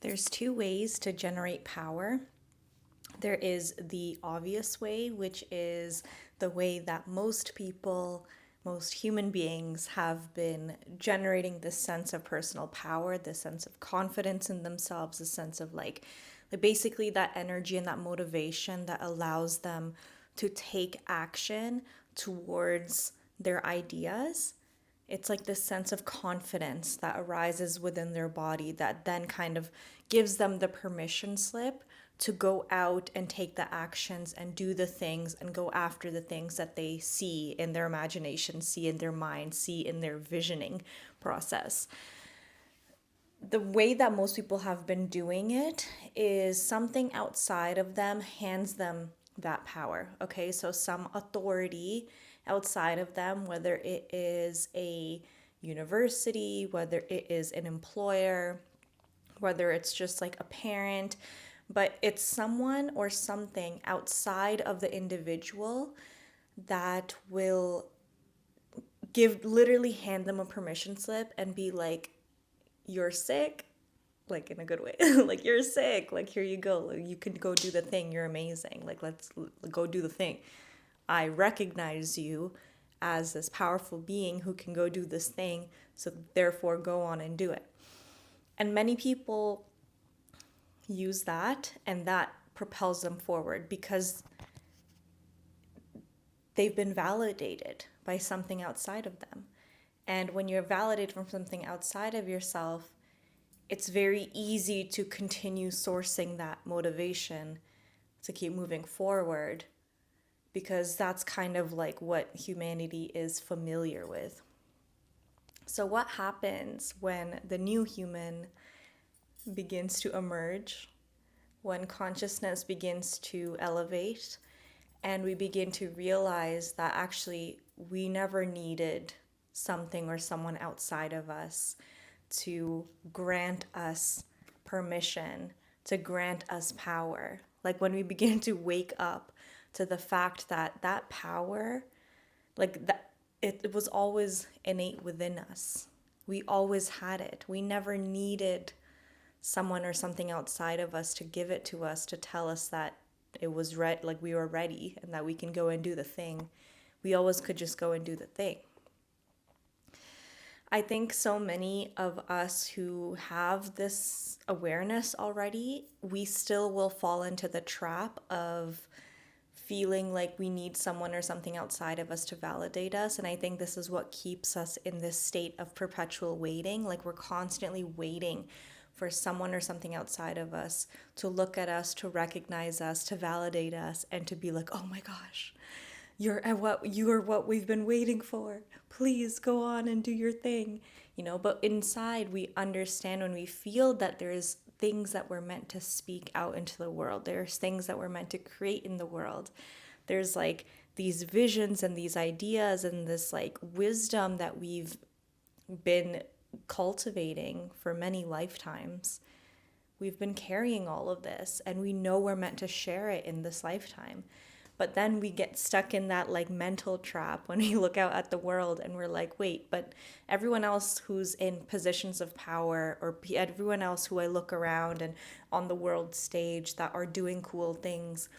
There's two ways to generate power. There is the obvious way, which is the way that most people, most human beings have been generating this sense of personal power, this sense of confidence in themselves, this sense of basically that energy and that motivation that allows them to take action towards their ideas. It's like this sense of confidence that arises within their body that then kind of gives them the permission slip to go out and take the actions and do the things and go after the things that they see in their imagination, see in their mind, see in their visioning process. The way that most people have been doing it is something outside of them hands them that power. Okay, so some authority outside of them, whether it is a university, whether it is an employer, whether it's just like a parent, but it's someone or something outside of the individual that will literally hand them a permission slip and be like, you're sick, like in a good way. Like, you're sick, like, here you go, like, you can go do the thing, you're amazing, like, let's go do the thing. I recognize you as this powerful being who can go do this thing, so therefore go on and do it. And many people use that, and that propels them forward because they've been validated by something outside of them. And when you're validated from something outside of yourself, it's very easy to continue sourcing that motivation to keep moving forward, because that's kind of like what humanity is familiar with. So what happens when the new human begins to emerge, when consciousness begins to elevate, and we begin to realize that actually we never needed something or someone outside of us to grant us permission, to grant us power. Like when we begin to wake up to the fact that that power, like that, it was always innate within us. We always had it. We never needed someone or something outside of us to give it to us, to tell us that it was like we were ready and that we can go and do the thing. We always could just go and do the thing. I think so many of us who have this awareness already, we still will fall into the trap of feeling like we need someone or something outside of us to validate us. And I think this is what keeps us in this state of perpetual waiting. Like we're constantly waiting for someone or something outside of us to look at us, to recognize us, to validate us, and to be like, oh my gosh, you are what we've been waiting for. Please go on and do your thing. But inside we understand, when we feel that there's things that we're meant to speak out into the world, there's things that we're meant to create in the world, there's like these visions and these ideas and this like wisdom that we've been cultivating for many lifetimes. We've been carrying all of this, and we know we're meant to share it in this lifetime. But then we get stuck in that like mental trap when we look out at the world and we're like, wait, but everyone else who's in positions of power, or everyone else who I look around and on the world stage that are doing cool things,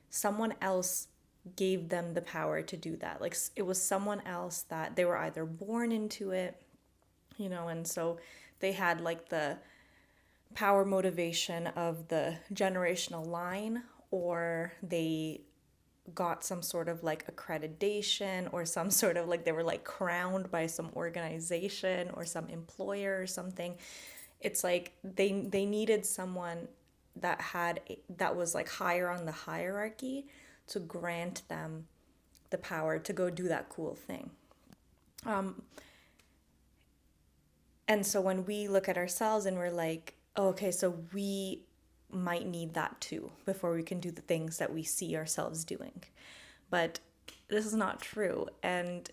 someone else gave them the power to do that. Like it was someone else that they were either born into it, and so they had like the power motivation of the generational line, or they got some sort of like accreditation, or some sort of like they were like crowned by some organization or some employer or something. It's like they needed someone that was like higher on the hierarchy to grant them the power to go do that cool thing. And so when we look at ourselves and we're like, oh, okay, so we might need that too before we can do the things that we see ourselves doing. But this is not true. And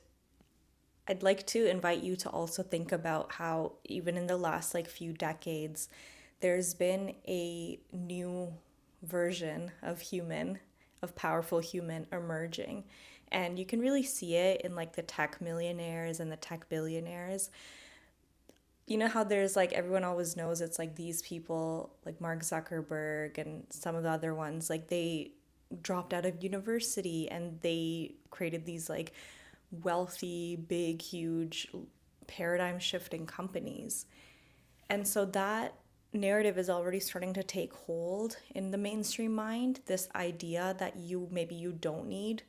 I'd like to invite you to also think about how even in the last like few decades, there's been a new version of powerful human emerging. And you can really see it in like the tech millionaires and the tech billionaires. you know how there's like everyone always knows it's like these people like Mark Zuckerberg and some of the other ones, like they dropped out of university and they created these like wealthy, big, huge paradigm shifting companies. And so that narrative is already starting to take hold in the mainstream mind, this idea that maybe you don't need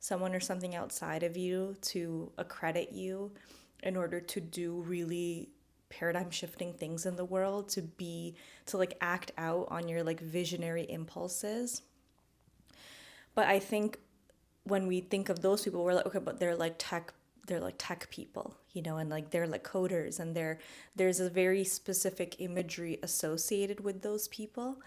someone or something outside of you to accredit you in order to do really paradigm shifting things in the world, to like act out on your like visionary impulses. But I think when we think of those people, we're like, okay, but they're like tech people, you know, and like they're like coders, and there's a very specific imagery associated with those people,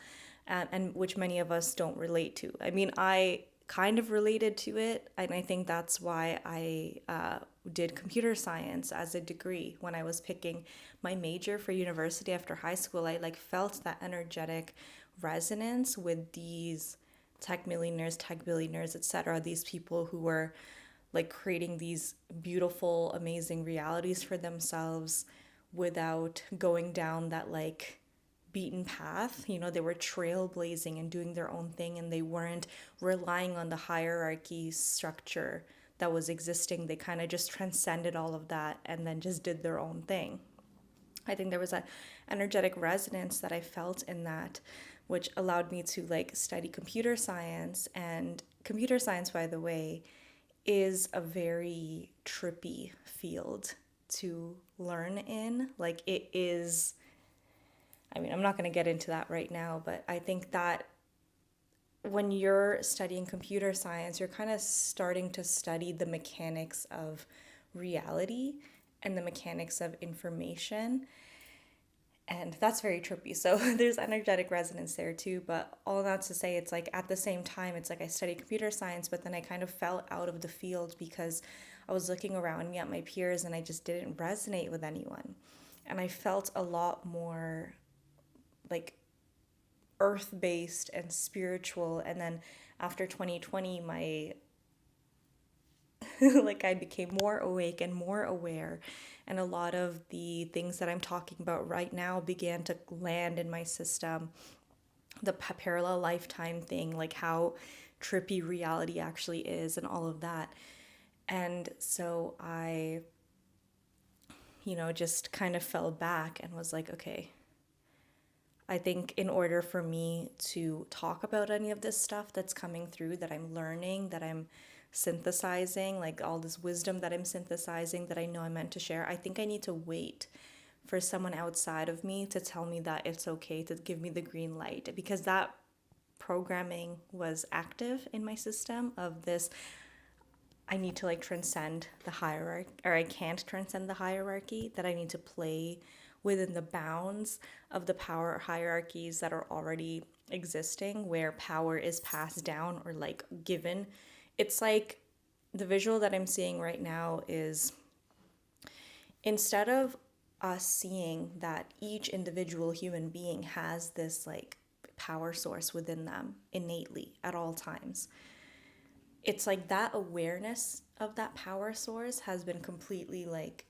and which many of us don't relate to. I mean, I kind of related to it, and I think that's why I did computer science as a degree when I was picking my major for university after high school. I like felt that energetic resonance with these tech millionaires, tech billionaires, etc. These people who were like creating these beautiful, amazing realities for themselves without going down that like beaten path. You know, they were trailblazing and doing their own thing, and they weren't relying on the hierarchy structure that was existing. They kind of just transcended all of that and then just did their own thing. I think there was a energetic resonance that I felt in that, which allowed me to like study computer science. And computer science, by the way, is a very trippy field to learn in. Like it is, I mean, I'm not going to get into that right now, but I think that when you're studying computer science, you're kind of starting to study the mechanics of reality and the mechanics of information. And that's very trippy. So there's energetic resonance there too. But all that to say, it's like at the same time, it's like I studied computer science, but then I kind of fell out of the field because I was looking around me at my peers and I just didn't resonate with anyone. And I felt a lot more like earth based and spiritual. And then after 2020, my like I became more awake and more aware, and a lot of the things that I'm talking about right now began to land in my system. The parallel lifetime thing, like how trippy reality actually is, and all of that. And so I, you know, just kind of fell back and was like, okay, I think in order for me to talk about any of this stuff that's coming through, that I'm learning, that I'm synthesizing, like all this wisdom that I'm synthesizing that I know I'm meant to share, I think I need to wait for someone outside of me to tell me that it's okay, to give me the green light, because that programming was active in my system of this. I need to like transcend the hierarchy, or I can't transcend the hierarchy, that I need to play within the bounds of the power hierarchies that are already existing, where power is passed down or like given. It's like the visual that I'm seeing right now is, instead of us seeing that each individual human being has this like power source within them innately at all times, it's like that awareness of that power source has been completely like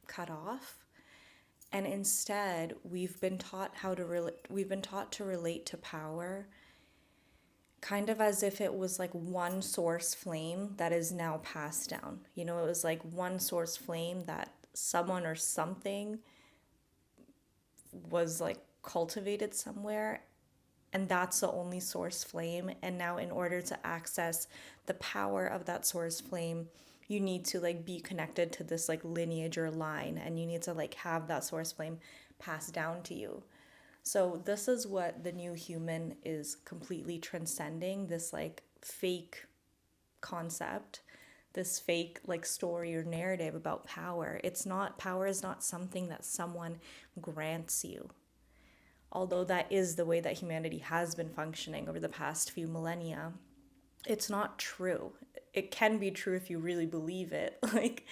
cut off. And instead, we've been taught to relate to power kind of as if it was like one source flame that is now passed down. You know, it was like one source flame that someone or something was like cultivated somewhere, and that's the only source flame. And now in order to access the power of that source flame, you need to like be connected to this like lineage or line, and you need to like have that source flame passed down to you. So this is what the new human is completely transcending, this like fake concept, this fake like story or narrative about power. It's not, power is not something that someone grants you. Although that is the way that humanity has been functioning over the past few millennia, it's not true. It can be true if you really believe it, like,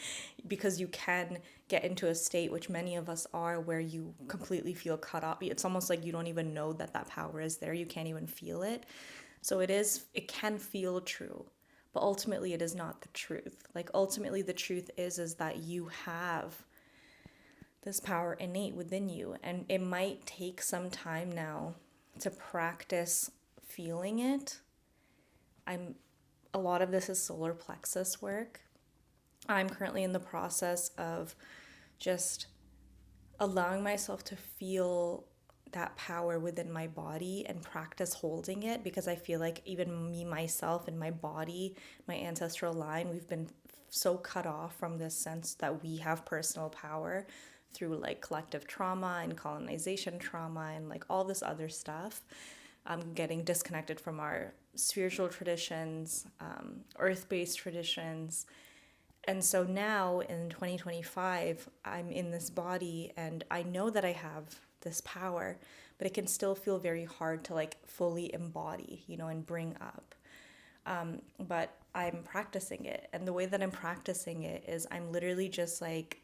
because you can get into a state, which many of us are, where you completely feel cut off. It's almost like you don't even know that that power is there. You can't even feel it. So it can feel true, but ultimately it is not the truth. Like ultimately the truth is that you have this power innate within you. And it might take some time now to practice feeling it. A lot of this is solar plexus work. I'm currently in the process of just allowing myself to feel that power within my body and practice holding it, because I feel like even me, myself, and my body, my ancestral line, we've been so cut off from this sense that we have personal power through like collective trauma and colonization trauma and like all this other stuff. Getting disconnected from our spiritual traditions, earth-based traditions. And so now in 2025, I'm in this body and I know that I have this power, but it can still feel very hard to like fully embody, and bring up. But I'm practicing it. And the way that I'm practicing it is I'm literally just like,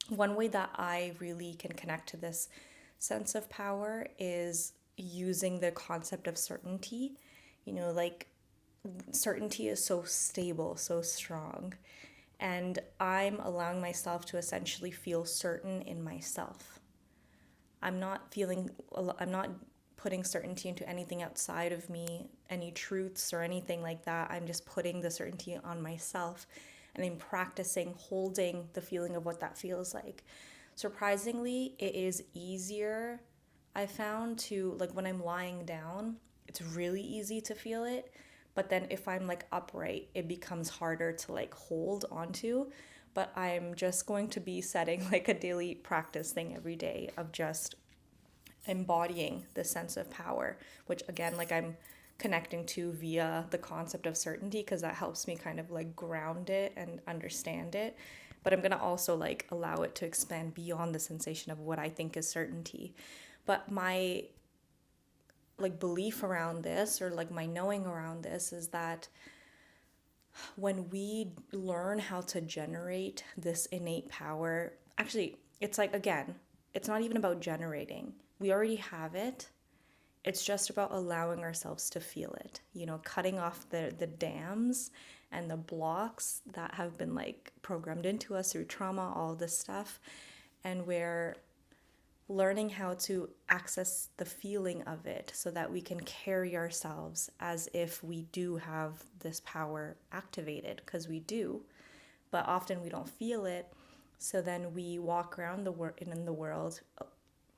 one way that I really can connect to this sense of power is using the concept of certainty. Like certainty is so stable, so strong. And I'm allowing myself to essentially feel certain in myself. I'm not putting certainty into anything outside of me, any truths or anything like that. I'm just putting the certainty on myself, and I'm practicing holding the feeling of what that feels like. Surprisingly, it is easier, I found, to like when I'm lying down, it's really easy to feel it. But then if I'm like upright, it becomes harder to like hold onto. But I'm just going to be setting like a daily practice thing every day of just embodying the sense of power, which again, like I'm connecting to via the concept of certainty, because that helps me kind of like ground it and understand it. But I'm going to also like allow it to expand beyond the sensation of what I think is certainty. But my like belief around this, or like my knowing around this, is that when we learn how to generate this innate power, actually, it's like, again, it's not even about generating. We already have it. It's just about allowing ourselves to feel it, cutting off the dams and the blocks that have been like programmed into us through trauma, all this stuff. And we're learning how to access the feeling of it so that we can carry ourselves as if we do have this power activated, because we do, but often we don't feel it. So then we walk around in the world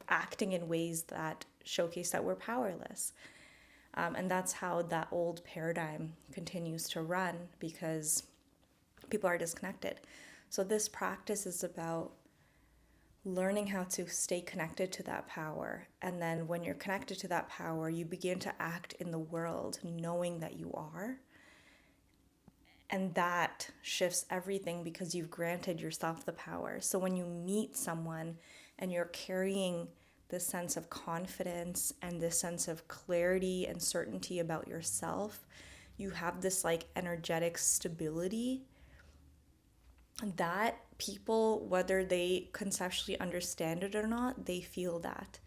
acting in ways that showcase that we're powerless. And that's how that old paradigm continues to run, because people are disconnected. So this practice is about learning how to stay connected to that power. And then when you're connected to that power, you begin to act in the world knowing that you are. And that shifts everything, because you've granted yourself the power. So when you meet someone and you're carrying this sense of confidence and this sense of clarity and certainty about yourself, you have this like energetic stability that people, whether they conceptually understand it or not, they feel that,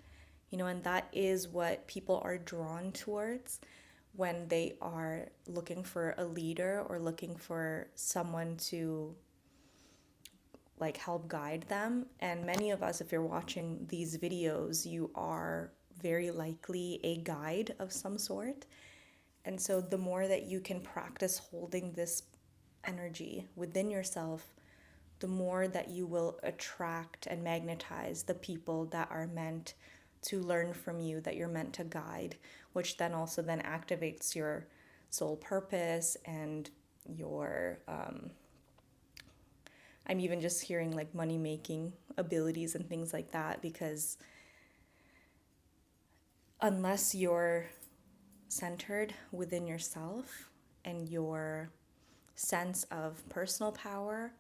and that is what people are drawn towards when they are looking for a leader or looking for someone to like help guide them. And many of us, if you're watching these videos, you are very likely a guide of some sort. And so the more that you can practice holding this energy within yourself, the more that you will attract and magnetize the people that are meant to learn from you, that you're meant to guide, which then also then activates your soul purpose and your I'm even just hearing like money making abilities and things like that, because unless you're centered within yourself and your sense of personal power,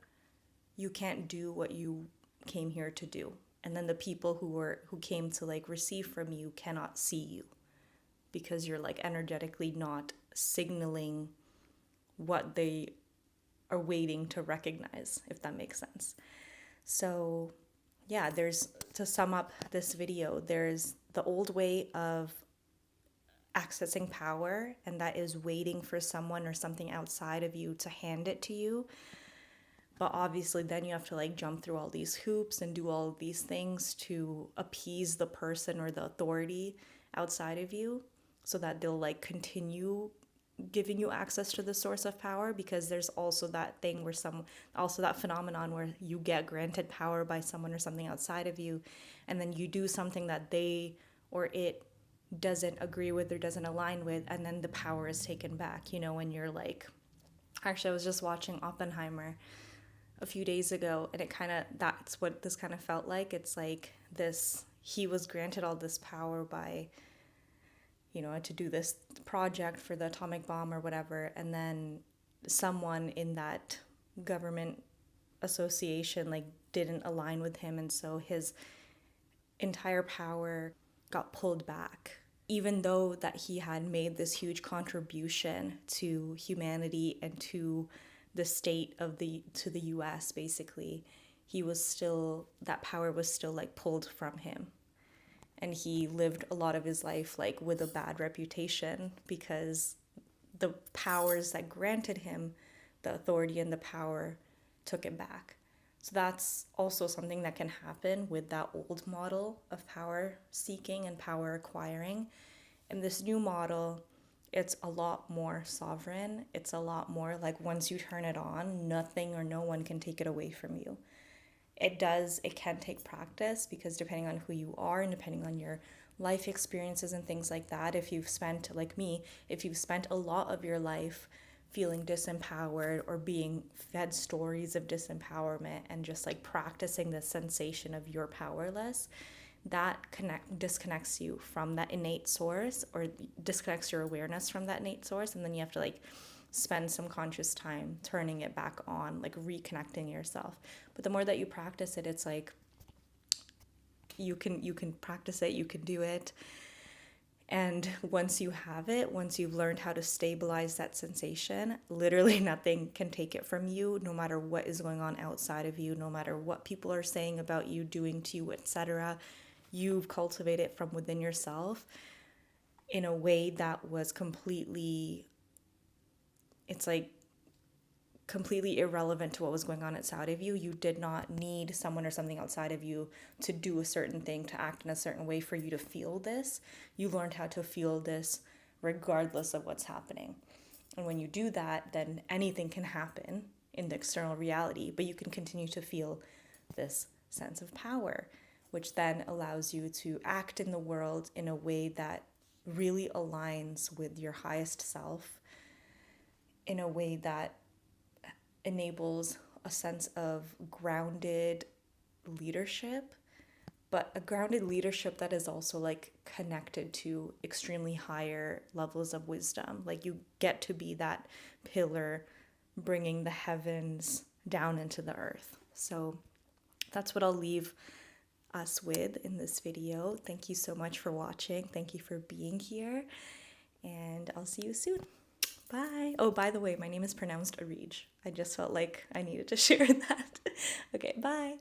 you can't do what you came here to do. And then the people who came to like receive from you cannot see you, because you're like energetically not signaling what they are waiting to recognize, if that makes sense. So yeah, to sum up this video, there's the old way of accessing power, and that is waiting for someone or something outside of you to hand it to you. But obviously then you have to like jump through all these hoops and do all of these things to appease the person or the authority outside of you so that they'll like continue giving you access to the source of power, because there's also that thing where also that phenomenon where you get granted power by someone or something outside of you, and then you do something that they or it doesn't agree with or doesn't align with, and then the power is taken back. When you're like, actually I was just watching Oppenheimer a few days ago, and that's what this kind of felt like. It's like this, he was granted all this power by to do this project for the atomic bomb or whatever, and then someone in that government association like didn't align with him, and so his entire power got pulled back, even though that he had made this huge contribution to humanity and to the state of the US basically. That power was still like pulled from him, and he lived a lot of his life like with a bad reputation because the powers that granted him the authority and the power took it back. So that's also something that can happen with that old model of power seeking and power acquiring. In this new model, it's a lot more sovereign. It's a lot more like once you turn it on, nothing or no one can take it away from you. It can take practice, because depending on who you are and depending on your life experiences and things like that, if you've spent, like me, if you've spent a lot of your life feeling disempowered or being fed stories of disempowerment and just like practicing the sensation of you're powerless, that disconnects you from that innate source, or disconnects your awareness from that innate source, and then you have to like spend some conscious time turning it back on, like reconnecting yourself. But the more that you practice it, it's like you can practice it, you can do it. And once you have it, once you've learned how to stabilize that sensation, literally nothing can take it from you, no matter what is going on outside of you, no matter what people are saying about you, doing to you, etc. You've cultivated it from within yourself in a way that was completely irrelevant to what was going on outside of you. You did not need someone or something outside of you to do a certain thing, to act in a certain way for you to feel this. You learned how to feel this regardless of what's happening. And when you do that, then anything can happen in the external reality, but you can continue to feel this sense of power, which then allows you to act in the world in a way that really aligns with your highest self, in a way that enables a sense of grounded leadership, but a grounded leadership that is also like connected to extremely higher levels of wisdom. Like you get to be that pillar bringing the heavens down into the earth. So that's what I'll leave us with in this video. Thank you so much for watching. Thank you for being here, and I'll see you soon. Bye. Oh, by the way, my name is pronounced Arij. I just felt like I needed to share that. Okay, bye.